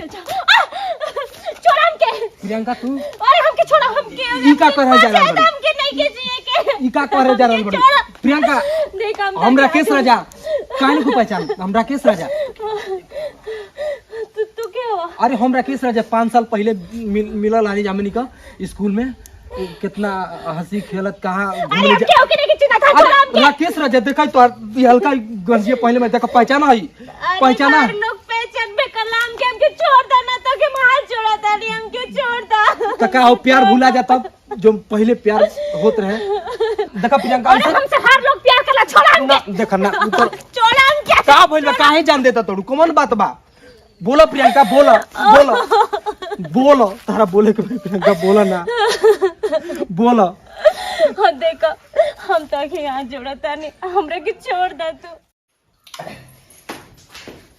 छोड़ हमके प्रियंका तू अरे हमके छोड़ा हमके ई का करे जा रहल बड़ी हमके नहीं के जिए के ई का करे जा रहल बड़ी प्रियंका देख हम राकेश राजा काहे को पहचान हम राकेश राजा तू क्या हुआ अरे हम राकेश राजा 5 साल पहले मिलल आनी जामनी का स्कूल में कितना हंसी खेलत कहाँ घूमने क्या होके नहीं चिन्हा था छोड़ा हमके राकेश राजा देखा तो हल्का गंजिए पहले में देखा पहचाना है पहचाना लोग पहचान पे कलाम के हमके छोड़ देना तो के हाथ जोड़ा था नहीं हमके छोड़ दा तो का हो प्यार भूला जाता जो पहले प्यार होत रहे देखा प्रियंका हमसे हर लोग प्यार करला छोड़ा हमके देखा ना ऊपर छोड़ा हमके का भइल बा काहे जान देता तोड़ू कौन बात बा बोलो प्रियंका बोलो तारा बोले के प्रियंका बोला ना बोलो हाँ देखो हम तो के यहाँ जोड़ा था नहीं हमरे के छोड़ दा तू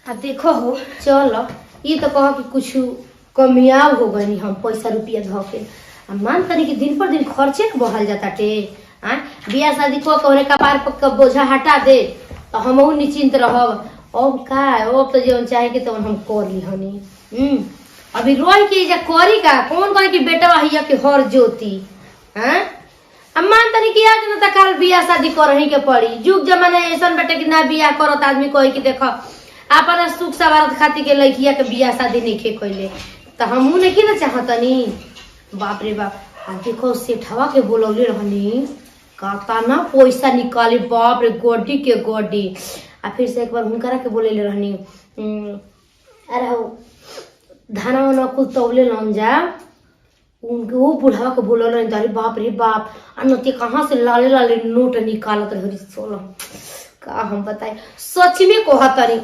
आ देखो हो चलो ये तो कहो कि कुछ कमियाव हो गई हम पैसा रुपया धो के आ मान तनी कि दिन पर दिन खर्चे के बढ़ल जाता टे आ बियाह शादी को कहने कपार पर बोझा हटा दे तो हमहू निश्चिंत रहब अब का अब तो जो चाहे के तो हम कर ली हनी अभी रोई के जा करी का कौन कहे कि बेटा हिया के हर जोती हैं अब मान तनी कि आज न त काल बियाह शादी करही के पड़ी जुग जमाना ऐसन बेटे कि ना बियाह करत आदमी कहे कि देखो अपन सुख सवारत खातिर के लड़किया के बियाह शादी नहीं खे कइले तो हमहू नहीं कि ना चाहतनी बाप रे बाप आ देखो सेठवा के बोलौले रहनी काता ना पैसा निकाले बाप रे गोडी के गोडी आ फिर से एक बार हुनकरा के बोलेले रहनी अरे हो धाना वाना कुल तौले लम जा उनके वो बुढ़ावा के बोलल रहनी अरे बाप रे बाप अनते कहाँ से लाले लाले नोट निकालत रही सोलह का हम बताए सच में कहतरी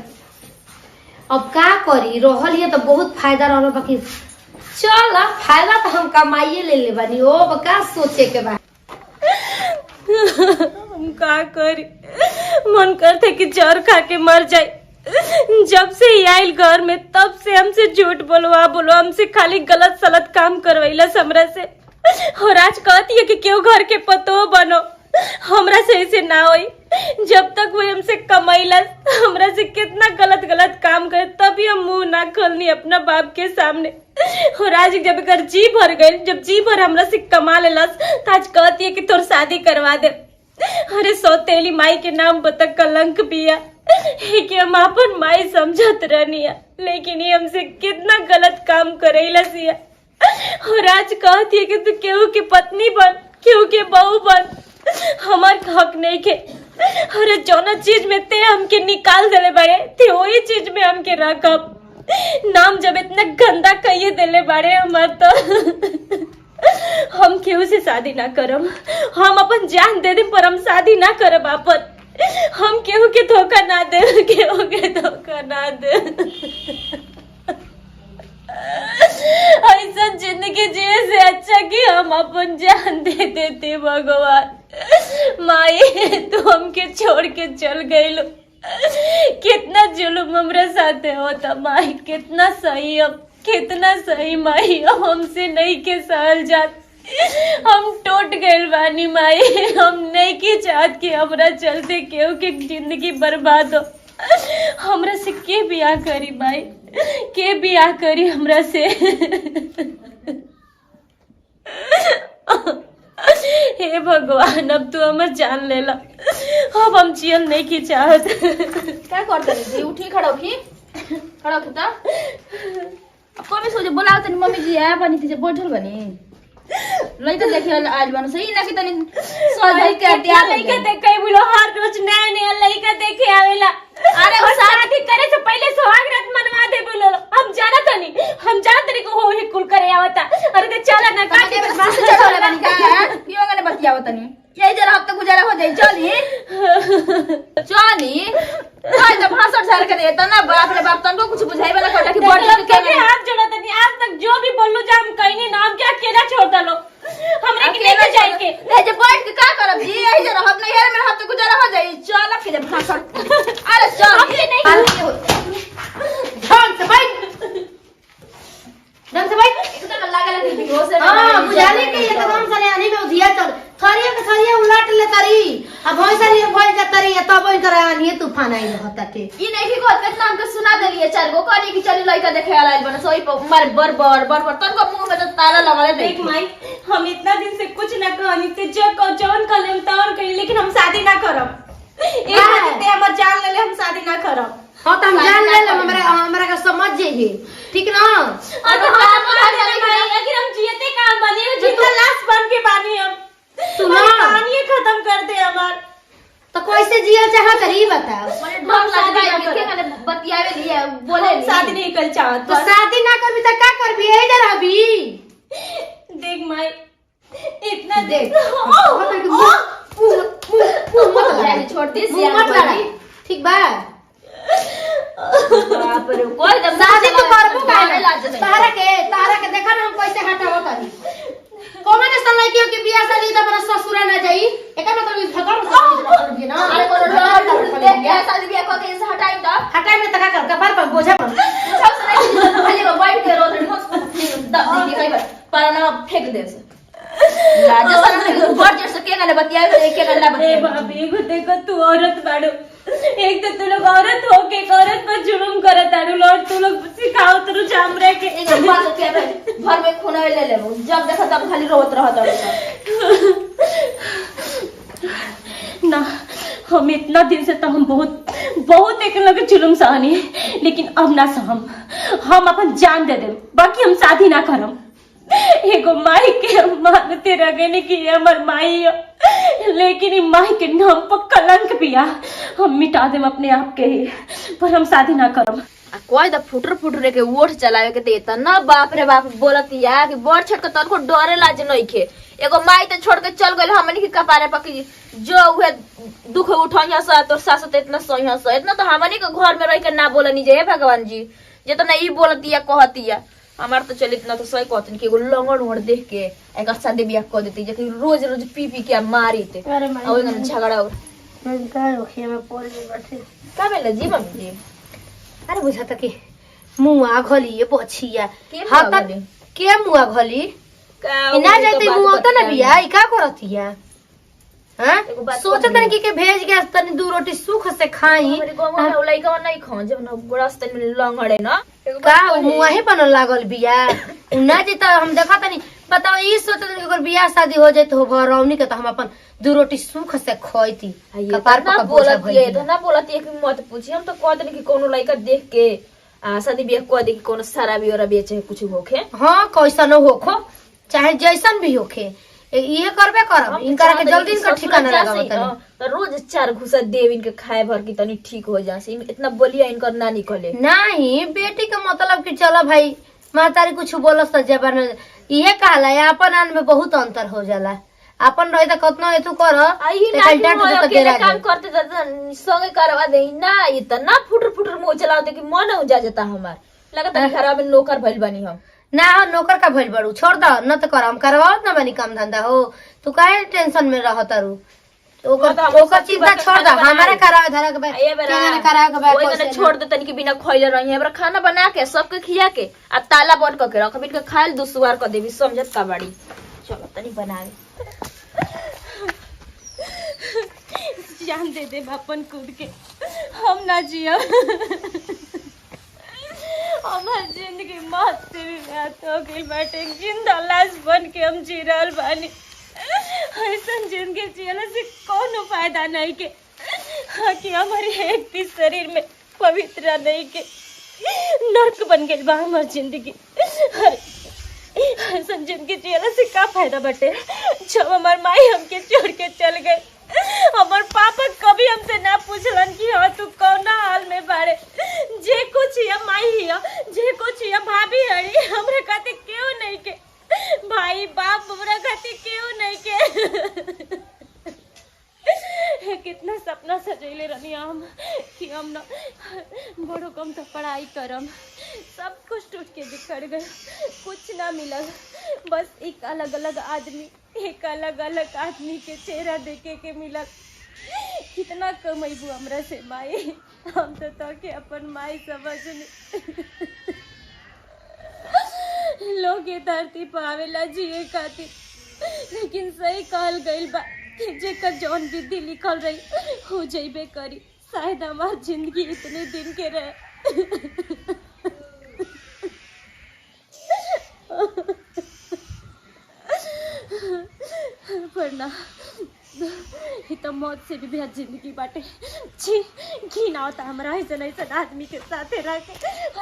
अब का करी रहल ये तो बहुत फायदा रहल बाकी चल फायदा तो हम कमाइए ले बानी ओ का सोचे के बा हम का करी मन करते कि जहर खा के मर जाए जब से ही आयल घर में तब से हमसे झूठ बोलो हमसे खाली गलत सलत काम करवैला हमरा से और आज कहती है कि क्यों घर के पतो बनो हमरा से ऐसे ना होई जब तक वो हमसे कमाइला हमरा से कितना गलत गलत काम करे तभी हम मुंह ना खोलनी अपना बाप के सामने और आज जब कर जी भर गई जब जी भर हमरा से कमा लेलस तो आज कहती है कि तोर शादी करवा दे अरे सौतेली माई के नाम बता कलंक पिया कि हम अपन माई समझत रहनी है लेकिन ये हमसे कितना गलत काम करेला सिया और आज कहती है कि तू केहू की पत्नी बन केहू के बहू बन हमार हक नहीं के अरे जौना चीज में ते हमके निकाल देले बाड़े ते वही चीज में हमके रखब नाम जब इतना गंदा कहिए देले बाड़े हमार तो हम केहू से शादी ना करम हम अपन जान दे दे पर हम शादी ना करब अपन हम केहू के धोखा ना दे केहू के धोखा ना दे ऐसा जिंदगी जिए से अच्छा कि हम अपन जान दे देते भगवान माई तू हमके छोड़ के चल गई लो कितना जुल्म हमरे साथे होता माई कितना सही माई हमसे नहीं के सहल जात हम टूट गए बानी माई हम नहीं की चाहत कि हमरा चलते केहू के जिंदगी बर्बाद हो हमरा से के बियाह करी माई के बियाह करी हमरा से हे भगवान अब तू हमें जान लेला अब हम जियल नहीं की चाहत क्या करते जी उठी खड़ा होखी त कभी सोचे बोलाओ तनी मम्मी जी आ बनी थी बैठल बनी लइका देखे आज बनो सही ना कि तनी सजाई के दिया लइका देखे बोलो हर रोज नया नया लइका देखे आवेला अरे और शादी करे से पहले सुहाग रात मनवा दे बोलो हम जाना तनी को हो ही कुल करे आवता अरे ते चला ना का के बस चढ़ले बनी का क्यों गने बतियाव तनी यही जरा हफ्ता गुजारा हो जाई चली हाय तो भाषण झाड़ के देता ना बाप रे बाप तनको कुछ बुझाई वाला कोटा की बॉडी के हाथ जोड़ा तनी आज तक जो भी बोललो जा हम कहीं नाम क्या अकेला छोड़ दलो हमरे के लेके जाए के ए जे बैठ के का करब जी यही जरा हम नहीं हेर में हफ्ता गुजारा हो जाई चल के जे भाषण अरे चल हमसे नहीं ढंग से बैठ एकदम लागल है बेहोश है हां बुझाने के एकदम सने आने में उधिया चल थरिया के थरिया उलट ले तरी अब भैंसा लिए भइल जाता रही तब इनकर आनी तूफान आई रहता के ई नहीं की कहत कितना हमके सुना देलिए चार गो कहनी कि चली लइका देखे वाला आइल बना सोई पर मारे बर तनको मुंह में तो ताला लगाले देख माई हम इतना दिन से कुछ ना कहनी ते जो जौन कहले तौन कही, लेकिन हम शादी ना करब। एक हाथ ते हमर जान लेले हम शादी ना करब। हां त हम जान ले हमरा का समझ जेही ठीक ना। और तो हम जियते काम बने जिंदा लाश बन के बानी हम सुनो कहानी खत्म कर दे हमार। तो कैसे जिया चाहत रही बताओ। माने ढंग लगता है के माने बतियावे लिए बोले हम शादी नहीं कर चाहत। तो शादी ना करबी त का करबी ए जरा अभी देख माई इतना देख छोड़ दी मत लड़ाई ठीक बा। बाप रे कोई दम शादी तो करबो काहे तारा के देखा ना हम कैसे हटावत तारी कोमे ने सलाई के बियाह शादी त अपना ससुरा ना जाई एका मतलब इस खतर करबी ना। अरे कोनो देख के शादी बियाह को के से हटाई त हटाई में तका कर कपार पर बोझा पर सब से खाली बैठ के रोड मस्त दब दी कई बार पाना फेंक दे से लाज सर ऊपर जैसे के ना बतियावे एक के ना ए बतियावे भाभी एगो देखो तू औरत बाड़ो, एक तो तू लोग औरत हो के एक औरत पर जुल्म करत आड़ू लोग तू लोग सिखाओ तू जामरे के एक बात के घर में खून ले लेबो जब देखो तब खाली रोत रहत ना। हम इतना दिन से तो हम बहुत एक लोग जुल्म सहनी, लेकिन अब ना सहम। हम अपन जान दे देम, बाकी हम शादी ना करम। एगो माई के हम मानते रगने की हमर माई हो, लेकिन ई माई के नाम पर कलंक पिया हम मिटा देम अपने आप के ही, पर हम शादी ना करम। कोई द फुटर के वोट चलावे के देता ना बाप रे बाप बोलतिया कि बड़ छट के तनको डरे लाज नइखे। एगो माई त छोड़ के चल गइल हमनी के कपारे पकी जो उहे दुख उठैया सा तोर सास त इतना सहिया सा इतना तो हमनी के घर में रह के ना बोलनी जे भगवान जी जे तो नहीं बोलतिया कहतिया। हमार तो चल इतना तो सही कहतन कि एगो लंगड़ उड़ देख के एक शादी बियाह कर देती जे कि रोज पी के मारी थे और एगो झगड़ा और का रोखिया में पड़ गई बैठे का भेल जी मम्मी जी। अरे बुझाता कि मुआ घली ये पछिया के हां मुआ त घली? के मुआ घली का इना जाते मुआ त ना बिया ई का करतिया हां एगो बात सोचत कहली। न कि के भेज के तनी दू रोटी सुख से खाई हमरे गांव में लइका नहीं खा जब ना रास्ते में लंगड़े ना का मुआ ही बनल लागल बिया उना जे त हम देखा तनी बताओ ई सोचत कि अगर बियाह शादी हो जाए तो भरौनी के तो हम अपन दू रोटी सुख से खइती कपार ना पर बोझा बोलती है भइल तो ना बोलती है कि मत पूछी हम तो कह देनी कि कोनो लइका देख के शादी बियाह कह दे कि कोनो शराबी और बेचे कुछ होखे हां कैसन होखो चाहे जैसन भी होखे ये करबे करब इनकरा के जल्दी इनका ठिकाना लगाव तनी तो रोज 4 घुसा देव इनके खाए भर की तनी ठीक हो जासे इतना बलिया इनकर ना निकले नहीं बेटी का मतलब कि चलो भाई महतारी कुछ बोलस त जबान इहे कहला अपन आन में बहुत अंतर हो जाला अपन रहे त कतनो एतु कर आई ना अकेले काम करते संगे करवा दे ना इतना फुटर मुंह चलाते कि मन हो जाता हमार लगता है घर में नौकर भइल बनी हम ना नौकर का भइल बड़ू छोड़ द न त करम करवाओ ना बनी काम धंधा हो तू काहे टेंशन में रहत रू ओकर चिंता छोड़ द हमारे करावे धरा के ये बेरा करावे के ओइ तने छोड़ दे तनी के बिना खइले रही हमरा खाना बना के सबके खिया के आ ताला बंद क के रख बिन के खाइल दुसवार क देबी समझत का बाड़ी चलो तनी बनावे जान दे दे अपन कूद के हम ना जिया हमार जिंदगी मौत से भी बात हो गई बाटे जिंदा लाश बन के हम जी रहल बानी ऐसा जिंदगी जियला से कोनो फायदा नहीं के कि हमारी एक भी शरीर में पवित्र नहीं के नर्क बन गई बा हमार जिंदगी ऐसा जिंदगी जियला से का फायदा बटे जब हमार माई हमके छोड़ के चल गए हमार पापा कभी हमसे ना पूछलन कि हाँ तू कौना हाल में बाड़े जे कुछ या माई हिया जे कुछ या भाभी हड़ी हमरा खातिर क्यों नहीं के भाई बाप हमरा खातिर क्यों नहीं के कितना सपना सजैले रहनी हम कि हम ना बड़ो कम तो पढ़ाई करम सब कुछ टूट के बिखर गए कुछ ना मिला बस एक अलग अलग आदमी के चेहरा देखे के मिला कितना कमैबू हमरा से माई हम तो के अपन माई समझनी लोग ये धरती पर आवेला जिए खातिर लेकिन सही कहल गइल बा कि जेकर जौन विधि लिखल रही हो जइबे करी। शायद हमार जिंदगी इतने दिन के रहे। वरना ये तो मौत से भी बेहद जिंदगी बाटे। छी घिन आवता हमरा ऐसन ऐसन आदमी के साथ रह के,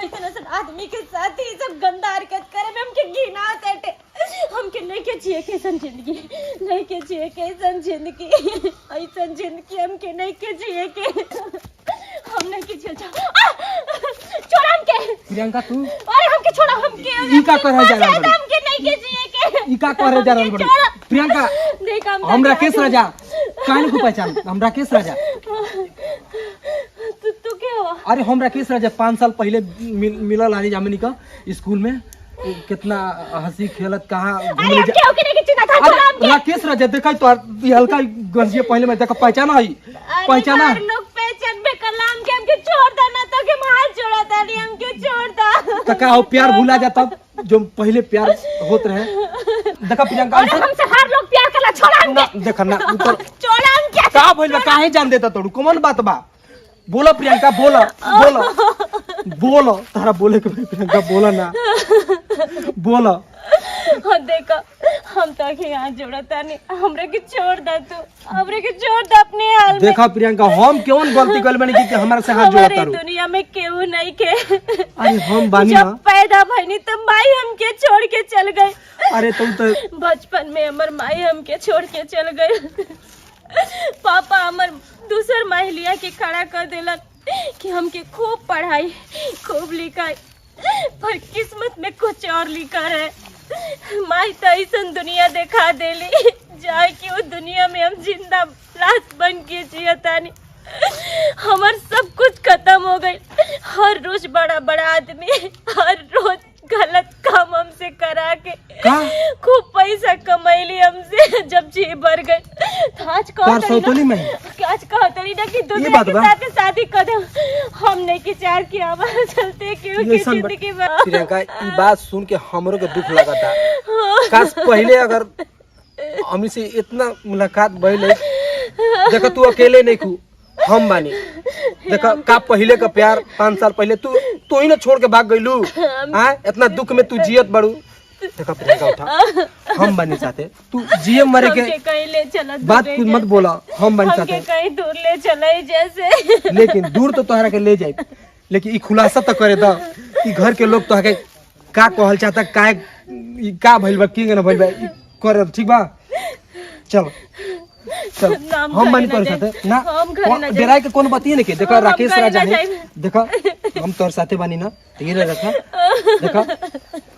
ऐसन ऐसन आदमी के साथ ही सब गंदा हरकत करे में हमके घिन आवता। हमके नहीं के जिए के ऐसन जिंदगी, नहीं के जिए के ऐसन जिंदगी, ऐसन जिंदगी हमके नहीं के जिए के। हम नहीं के जिए। छोड़ हमके प्रियंका तू अरे हमके छोड़ा। हमके ई का करे जा रहल बड़ी? हमके नहीं के जिए के। ई का करे जा रहल बड़ी? प्रियंका देख हम राकेश राजा काहे को पहचान? हम राकेश राजा। तू क्या हुआ? अरे हम राकेश राजा 5 साल पहले मिलल आनी जामनी का स्कूल में। कितना हंसी खेलत कहाँ अरे हम क्या होके नहीं चिन्हा था। छोड़ा हमके। राकेश राजा देखा तो ये हल्का गंजिए पहले में देखा पहचाना है पहचाना। लोग पहचान बे कलाम के हमके छोड़ दे ना तो के मार छोड़ा था। नहीं हमके छोड़ दा। तो का हो प्यार भूला जाता जो पहले प्यार होत रहे। देखा प्रियंका अरे हमसे हर लोग प्यार करला। छोड़ा हमके। देखा ना ऊपर छोड़ा हमके। का भइल बा? काहे जान देता तोड़ू? कौन बात बा? बोला प्रियंका बोला बोला बोला। तारा बोले के प्रियंका बोला ना बोला। देखो हम तो के यहाँ जोड़ता नहीं। हमरे के छोड़ दा। तू हमरे के छोड़ दा अपने हाल में। देखा प्रियंका हम कौन गलती कर बनी कि हमारे से हाथ जोड़ा हमारी तारू? दुनिया में केहू नहीं के। अरे हम बानी जब ना। पैदा भइनी तब माई हमके छोड़ के चल गए। अरे तुम तो बचपन में हमर माई हमके छोड़ के चल गए। पापा हमर दूसर माई लिया के खड़ा कर देलन कि हमके खूब पढ़ाई खूब लिखाई, पर किस्मत में कुछ और लिखा है। माई तो ऐसन दुनिया दिखा देली जाए कि वो दुनिया में हम जिंदा लाश बन के जियतानी। हमार सब कुछ खत्म हो गई। हर रोज बड़ा बड़ा आदमी हर रोज गलत काम हमसे करा के खूब पैसा कमैली हमसे। जब जी भर गई आज कहतनी ना कि दूसरे के साथ शादी कर दे। हमने की चार की हमारे चलते क्यों की जिंदगी में। प्रियंका ये बात सुन के हमरो के दुख लगा था। काश पहले अगर हमनी से इतना मुलाकात भइल। देखा तू अकेले नहीं खू हम बानी। देखा का पहले का प्यार 5 साल पहले तू ही ना छोड़ के भाग गइलू। हां इतना दुख में तू जियत बड़ू। देखा प्रियंका उठा हम बानी साथे। तू जिए मरे के कहीं ले चला बात कुछ मत बोला। हम बानी साथे कहीं दूर ले चले जैसे। लेकिन दूर तो तोहरा के ले जाए। लेकिन ई खुलासा तो करे दा ई घर के लोग तोहरा के का कहल चाहता का ई का भइल बा की ना भइल बा कर ठीक बा। चलो चल हम बानी तोर साथे ना। डेराय के कौन बात नहीं के। देखा राकेश राजा ने देखा हम तोर साथे बानी ना धीरे रखा। देखा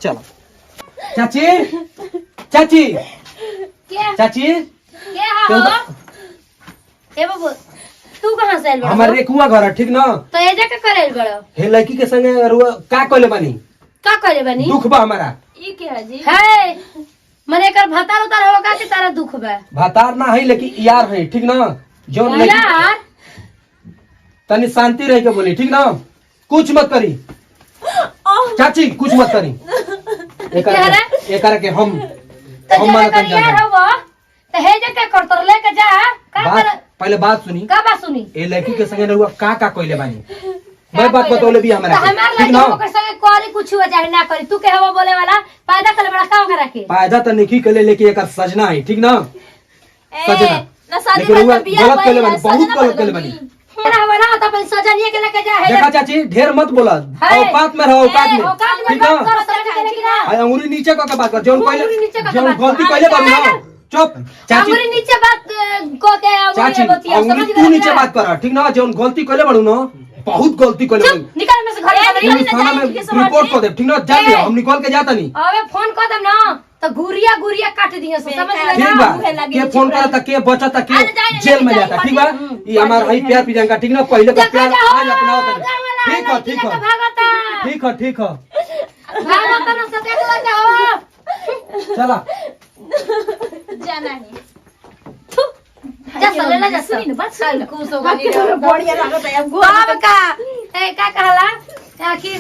चलो चाची चाची क्या चाची क्या हो ए बाबू तू कहां से आइल बड़ा? हमारे रेकुआ घर है ठीक ना। तो एजा का करेल बड़ा? हे लड़की के संगे रुआ का कहले बानी? का करे बनी? दुख बा हमारा। ई क्या है जी? है मने कर भतार उतार होगा कि तारा दुख बा? भातार ना है लेकिन यार है ठीक ना। जो यार तनी शांति रह के बोली ठीक ना। कुछ मत करी चाची कुछ मत करी। एक के हम तो मानत जरा यार जान। होबो तो हे जे के करतर लेके जा का कर। पहले बात सुनी। का बात सुनी? ए लड़की के संगे रुआ का कहले बानी? मैं बात बतौले भी हमरा तो हमार ठीक ना। लड़की ओकर संगे करी कुछ हो जाए ना करी। तू के हवा बोले वाला पैदा कर बड़ा का करा के? पैदा तो नहीं कले लेकिन एक सजना है ठीक ना। सजना ना शादी लेकिन रुआ में बियाह गलत कहले भइल बानी है, बहुत सजना गलत कहले भइल बानी। तेरा हवा ना तो अपन सजनिए के लेके जा है। देखा चाची ढेर मत बोला। औकात में रहो औकात में औकात में ठीक बात ना। कर सजनी के ना। हाय अंगूरी नीचे करके बात कर। जौन अंगूरी पहले नीचे करके जौन बात कर। गलती पहले बानी ना। चुप चाची अंगूरी नीचे बात को के चाची अंगूरी बतिया अंगूरी समझ तू गए नीचे बात कर ठीक ना। जौन गलती कहले बाड़ू ना बहुत गलती कहले बाड़ू। निकल में से घर पुलिस थाना में रिपोर्ट कर दे ठीक ना। जा हम निकल के जाता नहीं। अबे फोन कर दम ना तो गुरिया गुरिया काट दिए समझ गए ठीक ना। बा के फोन करता के बचता के जेल में जाता ठीक बा। ये हमार हई प्यार प्रियंका ठीक ना। पहले का प्यार आज अपनाओ ठीक है ठीक है भागता ठीक है ठीक है भागता ना सते को हो। चला जाना है। जा चले ना जा सुनी ना बात सुनी ना। खुश हो गई बढ़िया लागत है अब बाप का ए का कहला कि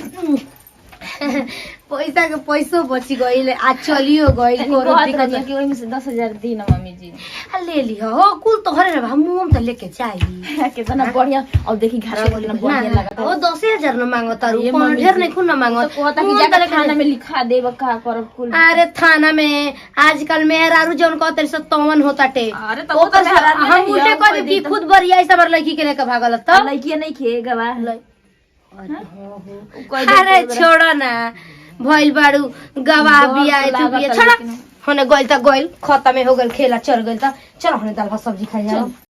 पैसा के पैसो बची गई आ चलियो गई कोनो दिक्कत कि ओहिमे से 10,000 दी ना मम्मी जी आ ले लियो हो कुल तोहरे रे हम त लेके चाहिए कितना बढ़िया अब देखी घर में कितना बढ़िया लगा ओ 10,000 न मांगो तारू ये कोनो मम्मी ढेर जी। नहीं खुन न मांगो तो कहता कि जाकर खाना में लिखा देब का करब कुल अरे थाना में आजकल मेहरारू जौन कहते से तवन होताटे अरे तो वो तो ओकर मेहरारू हम नहीं उल्टे है, कह कोई कि दिन खुद बरिया ऐसा बार लड़की के लेके भागल त लड़की नहीं खे गवा अरे छोड़ो ना भइल बाड़ू गवाह डर बिया तो तू लागत बिया है छोड़ा लेकिन- होने गइल त गइल खत्म हो गइल खेला चल गइल त चलो होने दाल भात सब्जी खाई जाओ